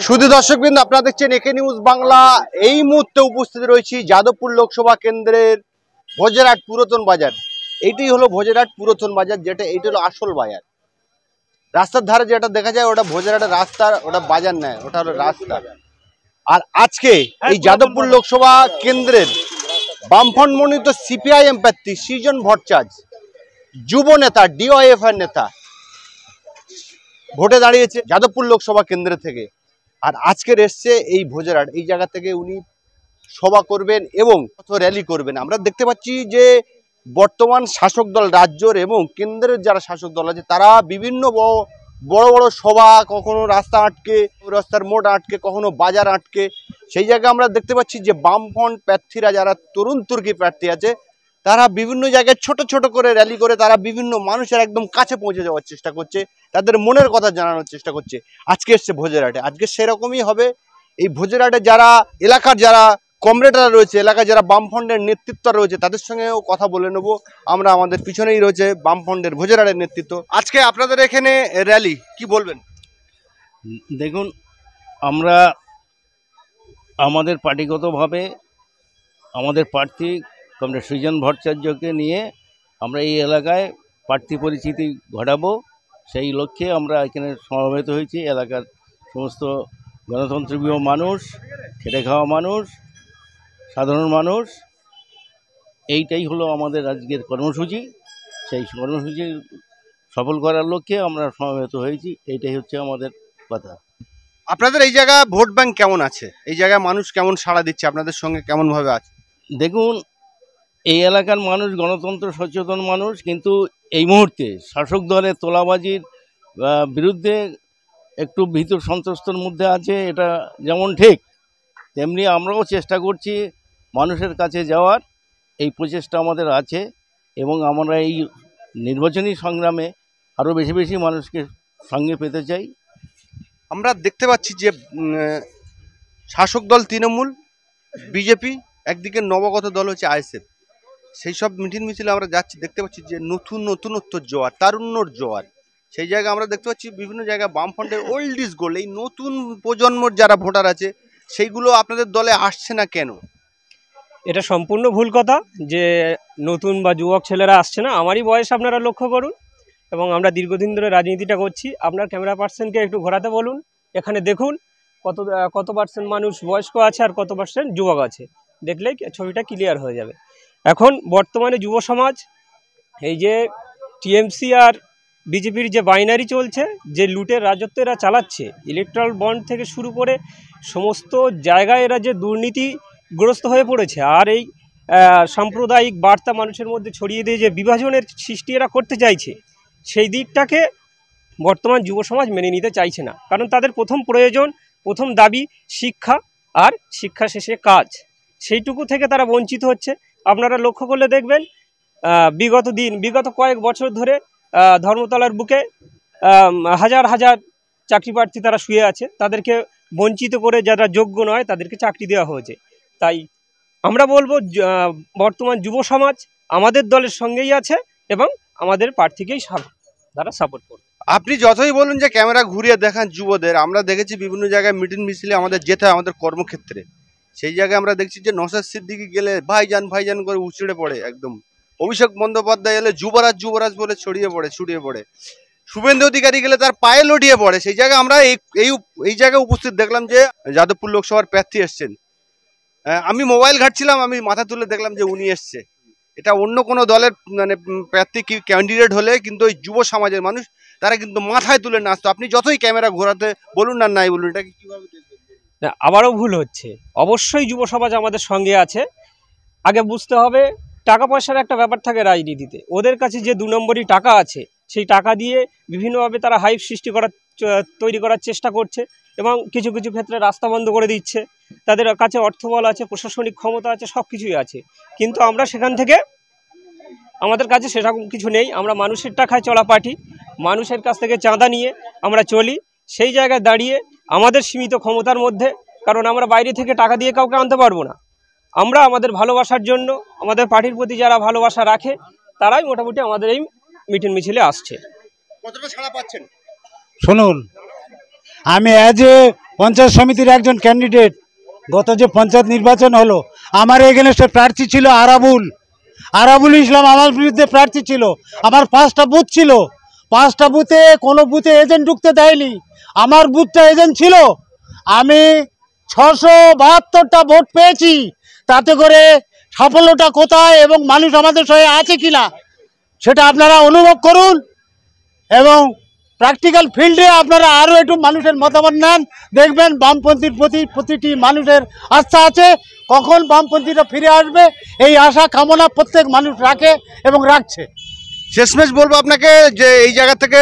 শুধু দর্শকবৃন্দ, আপনারা দেখছেন একে নিউজ বাংলা। এই মুহূর্তে উপস্থিত রয়েছি যাদবপুর লোকসভা কেন্দ্রের ভোজেরহাট পুরাতন বাজার। এইটি হলো ভোজেরহাট পুরাতন বাজার, যেটা এইটা হলো আসল বাজার। রাস্তার ধারে যেটা দেখা যায় ওটা ভোজেরহাটের রাস্তা, ওটা বাজার নয়, ওটা হলো রাস্তা। আর আজকে এই যাদবপুর লোকসভা কেন্দ্রের বামফ্রন্ট মনোনীত সিপিআইএম প্রার্থী সৃজন ভট্টাচার্য, যুব নেতা, ডিওয়াইএফআই নেতা, ভোটে দাঁড়িয়েছে যাদবপুর লোকসভা কেন্দ্র থেকে। আর আজকের এসছে এই ভোজেরহাট, এই জায়গা থেকে উনি সভা করবেন এবং র্যালি করবেন। আমরা দেখতে পাচ্ছি যে বর্তমান শাসক দল রাজ্যের এবং কেন্দ্রের যারা শাসক দল আছে তারা বিভিন্ন বড় বড় সভা, কখনো রাস্তা আটকে, রাস্তার মোড় আটকে, কখনো বাজার আটকে, সেই জায়গায় আমরা দেখতে পাচ্ছি যে বামফ্রন্ট প্রার্থীরা, যারা তরুণ তুর্কি প্রার্থী আছে, তারা বিভিন্ন জায়গায় ছোট ছোট করে র্যালি করে তারা বিভিন্ন মানুষের একদম কাছে পৌঁছে যাওয়ার চেষ্টা করছে, তাদের মনের কথা জানানোর চেষ্টা করছে। আজকে এসছে ভোজেরহাটে, আজকে সেরকমই হবে। এই ভোজেরহাটে যারা এলাকার যারা কমরেডরা রয়েছে, এলাকায় যারা বামফ্রন্টের নেতৃত্ব রয়েছে, তাদের সঙ্গেও কথা বলে নেব আমরা। আমাদের পিছনেই রয়েছে বামফ্রন্টের ভোজেরহাটের নেতৃত্ব। আজকে আপনাদের এখানে র্যালি, কি বলবেন? দেখুন, আমরা আমাদের পার্টিগতভাবে আমাদের প্রার্থী কমরেড সৃজন ভট্টাচার্যকে নিয়ে আমরা এই এলাকায় প্রার্থী পরিচিতি ঘটাবো। সেই লক্ষ্যে আমরা এখানে সমবেত হয়েছি। এলাকার সমস্ত গণতন্ত্রপ্রিয় মানুষ, খেটে খাওয়া মানুষ, সাধারণ মানুষ, এইটাই হলো আমাদের আজকের কর্মসূচি। সেই কর্মসূচি সফল করার লক্ষ্যে আমরা সমবেত হয়েছি, এইটাই হচ্ছে আমাদের কথা। আপনাদের এই জায়গায় ভোট ব্যাংক কেমন আছে? এই জায়গায় মানুষ কেমন সাড়া দিচ্ছে? আপনাদের সঙ্গে কেমন ভাবে আছে? দেখুন, এই এলাকার মানুষ গণতন্ত্র সচেতন মানুষ, কিন্তু এই মুহূর্তে শাসক দলের তোলাবাজির বিরুদ্ধে একটু ভীত সন্ত্রস্তর মধ্যে আছে। এটা যেমন ঠিক, তেমনি আমরাও চেষ্টা করছি মানুষের কাছে যাওয়ার। এই প্রচেষ্টা আমাদের আছে এবং আমরা এই নির্বাচনী সংগ্রামে আরও বেশি বেশি মানুষকে সঙ্গে পেতে চাই। আমরা দেখতে পাচ্ছি যে শাসক দল তৃণমূল, বিজেপি, একদিকে নবগত দল হচ্ছে আইএসএফ, সেই সব মিটিং মিছিলে আমরা যাচ্ছি, দেখতে পাচ্ছি যে নতুনত্বর জোয়ার, তারুণ্যর জোয়ার। সেই জায়গায় আমরা দেখতে পাচ্ছি বিভিন্ন জায়গায় বামফ্রন্টের ওল্ড ইজ গোল্ড, এই নতুন প্রজন্মর যারা ভোটার আছে সেইগুলো আপনাদের দলে আসছে না কেন? এটা সম্পূর্ণ ভুল কথা যে নতুন বা যুবক ছেলেরা আসছে না। আমারই বয়স আপনারা লক্ষ্য করুন, এবং আমরা দীর্ঘদিন ধরে রাজনীতিটা করছি। আপনার ক্যামেরা পার্সনকে একটু ঘোরাতে বলুন, এখানে দেখুন কত পার্সেন্ট মানুষ বয়স্ক আছে আর কত পার্সেন্ট যুবক আছে, দেখলেই ছবিটা ক্লিয়ার হয়ে যাবে। এখন বর্তমানে যুব সমাজ, এই যে টিএমসি আর বিজেপির যে বাইনারি চলছে, যে লুটের রাজত্ব এরা চালাচ্ছে, ইলেকট্রাল বন্ড থেকে শুরু করে সমস্ত জায়গায় এরা যে দুর্নীতিগ্রস্ত হয়ে পড়েছে, আর এই সাম্প্রদায়িক বার্তা মানুষের মধ্যে ছড়িয়ে দিয়ে যে বিভাজনের সৃষ্টি এরা করতে চাইছে, সেই দিকটাকে বর্তমান যুব সমাজ মেনে নিতে চাইছে না। কারণ তাদের প্রথম দাবি শিক্ষা, আর শিক্ষা শেষে কাজ, সেইটুকু থেকে তারা বঞ্চিত হচ্ছে। আপনারা লক্ষ্য করলে দেখবেন বিগত কয়েক বছর ধরে ধর্মতলার বুকে হাজার হাজার চাকরি প্রার্থী তারা শুয়ে আছে, তাদেরকে বঞ্চিত করে যারা যোগ্য নয় তাদেরকে চাকরি দেওয়া হয়েছে। তাই আমরা বলবো বর্তমান যুব সমাজ আমাদের দলের সঙ্গেই আছে এবং আমাদের প্রার্থীকেই তারা সাপোর্ট করবে। আপনি যতই বলুন যে ক্যামেরা ঘুরিয়ে দেখান যুবদের, আমরা দেখেছি বিভিন্ন জায়গায় মিটিং মিছিলে আমাদের যেতে হয় আমাদের কর্মক্ষেত্রে, সেই জায়গায় আমরা দেখছি যে নওশাদ সিদ্দিকী গেলে ভাইজান করে উচড়ে পড়ে, একদম অভিষেক বন্দ্যোপাধ্যায় এলে যুবরাজ বলে ছড়িয়ে পড়ে, শুভেন্দু অধিকারী গেলে তার পায়ে লটিয়ে পড়ে। সেই জায়গায় আমরা এই জায়গায় উপস্থিত দেখলাম যে যাদবপুর লোকসভার প্রার্থী এসছেন। আমি মোবাইল ঘাটছিলাম, আমি মাথা তুলে দেখলাম যে উনি এসছে। এটা অন্য কোনো দলের মানে প্রার্থী কি ক্যান্ডিডেট হলে কিন্তু ওই যুব সমাজের মানুষ তারা কিন্তু মাথায় তুলে নাচতো। আপনি যতই ক্যামেরা ঘোরাতে বলুন না নাই বলুন, এটাকে কিভাবে দেখবেন? না, আবারও ভুল হচ্ছে। অবশ্যই যুব সমাজ আমাদের সঙ্গে আছে। আগে বুঝতে হবে, টাকা পয়সার একটা ব্যাপার থাকে রাজনীতিতে। ওদের কাছে যে 2 নম্বরই টাকা আছে, সেই টাকা দিয়ে বিভিন্নভাবে তারা হাইপ তৈরি করার চেষ্টা করছে, এবং কিছু কিছু ক্ষেত্রে রাস্তা বন্ধ করে দিচ্ছে। তাদের কাছে অর্থবল আছে, প্রশাসনিক ক্ষমতা আছে, সব কিছুই আছে। কিন্তু আমরা সেখান থেকে, আমাদের কাছে সেরকম কিছু নেই। আমরা মানুষের টাকায় চলা পার্টি, মানুষের কাছ থেকে চাঁদা নিয়ে আমরা চলি। সেই জায়গায় দাঁড়িয়ে আমাদের সীমিত ক্ষমতার মধ্যে, কারণ আমরা বাইরে থেকে টাকা দিয়ে কাউকে আনতে পারবো না, আমরা আমাদের ভালোবাসার জন্য, আমাদের পার্টির প্রতি যারা ভালোবাসা রাখে তারাই মোটামুটি আমাদের এই মিটিং মিছিলে আসছে। কতটা সাড়া পাচ্ছেন? শুনুন, আমি অ্যাজ এ পঞ্চায়েত সমিতির একজন ক্যান্ডিডেট। গত যে পঞ্চায়েত নির্বাচন হলো, আমার এগেনস্টে প্রার্থী ছিল আরাবুল ইসলাম, আমার বিরুদ্ধে প্রার্থী ছিল। আমার 5টা বুথ ছিল, 5টা বুথে কোনো বুথে এজেন্ট ঢুকতে দেয়নি, আমার বুথটা এজেন্ট ছিল। আমি 672টা ভোট পেয়েছি। তাতে করে সাফল্যটা কোথায় এবং মানুষ আমাদের সঙ্গে আছে কিনা সেটা আপনারা অনুভব করুন, এবং প্র্যাকটিক্যাল ফিল্ডে আপনারা আরও একটু মানুষের মতামত নেন। দেখবেন বামপন্থীর প্রতি প্রতিটি মানুষের আস্থা আছে। কখন বামপন্থীরা ফিরে আসবে এই আশা কামনা প্রত্যেক মানুষ রাখে এবং রাখছে। শেষমেশ বলবো আপনাকে যে এই জায়গা থেকে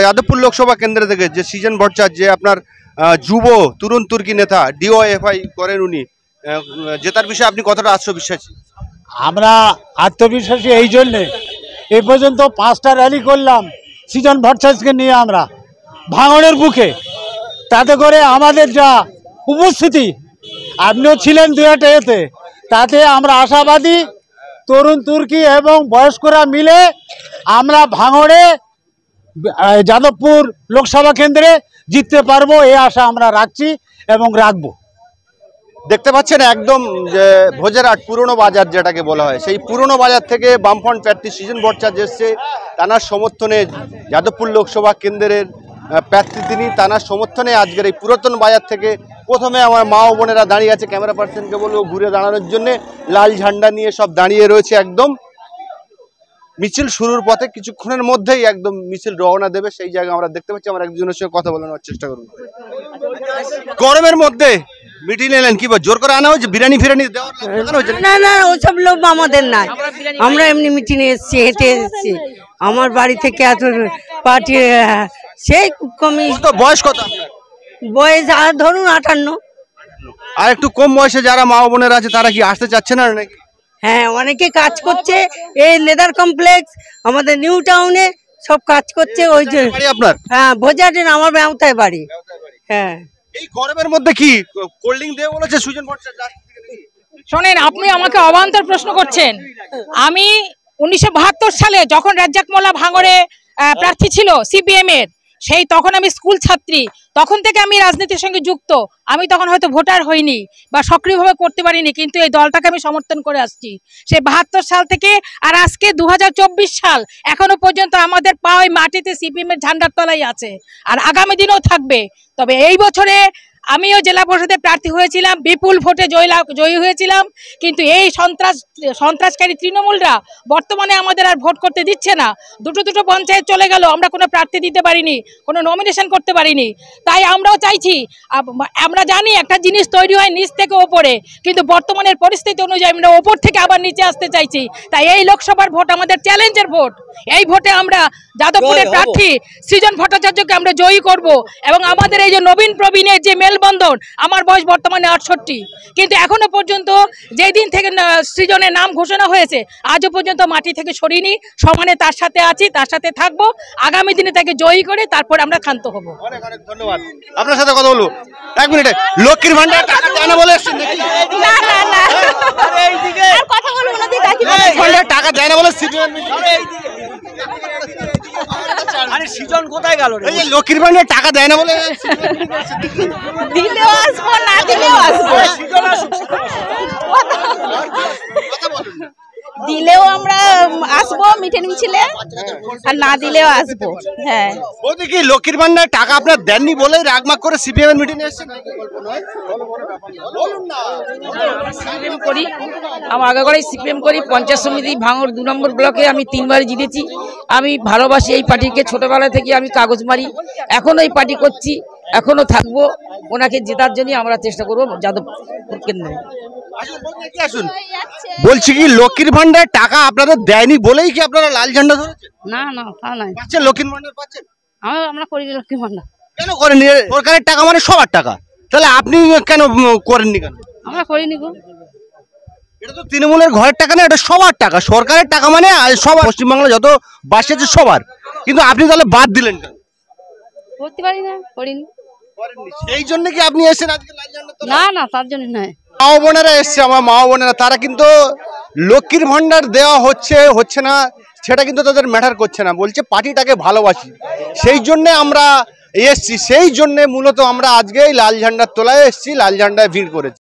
যাদবপুর লোকসভা কেন্দ্র থেকে যে সৃজন ভট্টাচার্য, যে আপনার যুব তরুণ তুর্কি নেতা, ডিওএফআই করেন উনি, জেতার বিষয়ে আপনি কতটা আত্মবিশ্বাসী? আমরা আত্মবিশ্বাসী এই জন্যে, এ পর্যন্ত 5টা র্যালি করলাম সৃজন ভট্টাচার্যকে নিয়ে আমরা ভাঙড়ের বুকে। তাতে করে আমাদের যা উপস্থিতি, আপনিও ছিলেন 2-1 এতে, তাতে আমরা আশাবাদী তরুণ তুর্কি এবং বয়স্করা মিলে আমরা ভাঙড়ে যাদবপুর লোকসভা কেন্দ্রে জিততে পারবো, এই আশা আমরা রাখছি এবং রাখবো। দেখতে পাচ্ছেন একদম যে ভোজেরহাট পুরনো বাজার যেটাকে বলা হয়, সেই পুরনো বাজার থেকে বামফ্রন্ট প্রার্থী সৃজন ভট্টাচার্য এসছে। তানার সমর্থনে যাদবপুর লোকসভা কেন্দ্রের প্রার্থী তিনি, তানার সমর্থনে আজকের এই পুরাতন বাজার থেকে প্রথমে আমার মা ও বোনেরা দাঁড়িয়ে আছে। ক্যামেরা পার্সনকে বলবো ঘুরে দাঁড়ানোর জন্য। লাল ঝান্ডা নিয়ে সব দাঁড়িয়ে রয়েছে একদম। মিছিল শুরুর পথে, কিছুক্ষণের মধ্যেই একদম মিছিল রওনা দেবে সেই জায়গা আমরা দেখতে পাচ্ছি। আমরা একজনের সঙ্গে কথা বলে নেওয়ার চেষ্টা করব। গরমের মধ্যে মিটিং এলেন, কি জোর করে আনা হয়েছে? বিরিয়ানি ফিরানি না না, ওসব লোক আমাদের নাই। আমরা এমনি মিটিং এ এসেছি, হেঁটে এসেছি। আমার বাড়ি থেকে এত পার্টি, সেই কমি। বয়স কত? বয়স আর ধরুন 58। আর একটু কম বয়সে যারা মা বোনেরা আছে তারা কি আসতে চাচ্ছে না নাকি? হ্যাঁ, অনেকে কাজ করছে এই লেদার কমপ্লেক্স, আমাদের নিউ টাউনে সব কাজ করছে। ওই যে আপনার? হ্যাঁ, ভোজাটেন আমার ব্যবতায় বাড়ি। হ্যাঁ, এই গরমের মধ্যে কি কোল্ড ড্রিঙ্ক দেবে বলেছে সৃজন ভট্টাচার্য? শোনেন, আপনি আমাকে অবান্তর প্রশ্ন করছেন। আমি 1972 সালে যখন রাজ্জাক মোল্লা ভাঙড়ে প্রার্থী ছিল সিপিএম এর, সেই তখন আমি স্কুল ছাত্রী, তখন থেকে আমি রাজনীতির সঙ্গে যুক্ত। আমি তখন হয়তো ভোটার হইনি বা সক্রিয়ভাবে করতে পারিনি, কিন্তু এই দলটাকে আমি সমর্থন করে আসছি সেই 72 সাল থেকে। আর আজকে 2024 সাল, এখনো পর্যন্ত আমাদের পা ওই মাটিতে সিপিএম এর ঝান্ডার তলায় আছে, আর আগামী দিনেও থাকবে। তবে এই বছরে আমিও জেলা পরিষদে প্রার্থী হয়েছিলাম, বিপুল ভোটে জয়ী হয়েছিলাম, কিন্তু এই সন্ত্রাসকারী তৃণমূলরা বর্তমানে আমাদের আর ভোট করতে দিচ্ছে না। দুটো পঞ্চায়েত চলে গেল, আমরা কোনো প্রার্থী দিতে পারিনি, কোনো নমিনেশন করতে পারিনি। তাই আমরাও চাইছি, আমরা জানি একটা জিনিস তৈরি হয় নিচ থেকে ওপরে, কিন্তু বর্তমানের পরিস্থিতি অনুযায়ী আমরা ওপর থেকে আবার নিচে আসতে চাইছি। তাই এই লোকসভার ভোট আমাদের চ্যালেঞ্জের ভোট। এই ভোটে আমরা যাদবপুরের প্রার্থী সৃজন ভট্টাচার্যকে আমরা জয়ী করব, এবং আমাদের এই যে নবীন প্রবীণের যে মেলবন্ধন, আমার বয়স বর্তমানে 68, কিন্তু এখনো পর্যন্ত যেই দিন থেকে সৃজনের নাম ঘোষণা হয়েছে আজও পর্যন্ত মাটি থেকে সরিনি। সমানে তার সাথে আছি, তার সাথে থাকবো। আগামী দিনে তাকে জয়ী করে তারপর আমরা ক্ষান্ত হব। অনেক অনেক ধন্যবাদ। আপনার সাথে কথা বলবো 1 মিনিটে। লক্ষ্মীর ভান্ডার টাকা দেয় না বলে এসেছেন নাকি? না না না, আরে এইদিকে আর কথা বলবো না, দিদা কি বলছেন? ভান্ডার টাকা দেয় না বলে সিপিএম। আরে সৃজন কোথায় গেল রে? এই যে লক্ষ্মীর ভান্ডার টাকা দেয় না বলে দিলেও আসবো, না দিলেও আসবো। দিলেও আমরা আসবো মিটেন মিছিলে, আর না দিলেও আসবো। হ্যাঁ, বলতে কি লক্ষ্মীর ভান্ডার টাকা আপনার দেননি বলে রাগমাগ করে সিপিএম এর মিটিং এ এসেছেন? সিপিএম করি, আমি আগে করে সিপিএম করি। পঞ্চায়েত সমিতি ভাঙড় 2 নম্বর ব্লকে আমি 3বার জিতেছি। আমি ভালোবাসি এই পার্টিকে, ছোটবেলা থেকে আমি কাগজ মারি, এখনো এই পার্টি করছি, এখনো থাকবো। ওনাকে জেতার জন্য আমরা চেষ্টা করবো যাদবপুর কেন্দ্রে। আসুন, বলছি কি লক্ষ্মীর ভান্ডার টাকা আপনাদের দেয়নি বলেই কি আপনারা লাল ঝান্ডা ধরেছেন? না না, তা নাই। পাচ্ছেন লক্ষ্মীর ভান্ডার পাচ্ছেন? আমরা করি লক্ষ্মী ভান্ডার। কেন করেননি? সরকারের টাকা মানে সবার টাকা, তাহলে আপনি কেন করেননি কেন? আমরা করিনি গো। এটা তো তৃণমূলের ঘরের টাকা না, এটা সবার টাকা। সরকারের টাকা মানে সবার, পশ্চিমবাংলা যত বাসী আছে সবার, কিন্তু আপনি তাহলে বাদ দিলেন কেন? করতে পারি না, করিনি। সেই জন্য কি আপনি এসেছেন আজকে লাল ঝান্ডা? না না, তার জন্য নয়। মা বোনেরা এসছে, আমার মা বোনেরা, তারা কিন্তু লক্ষ্মীর ভান্ডার দেওয়া হচ্ছে না সেটা কিন্তু তাদের ম্যাটার করছে না। বলছে পার্টিটাকে ভালোবাসি, সেই জন্য আমরা এসছি, সেই জন্যে মূলত আমরা আজকে এই লাল ঝান্ডার তলায় এসছি, লাল ঝান্ডায় ভিড় করেছি।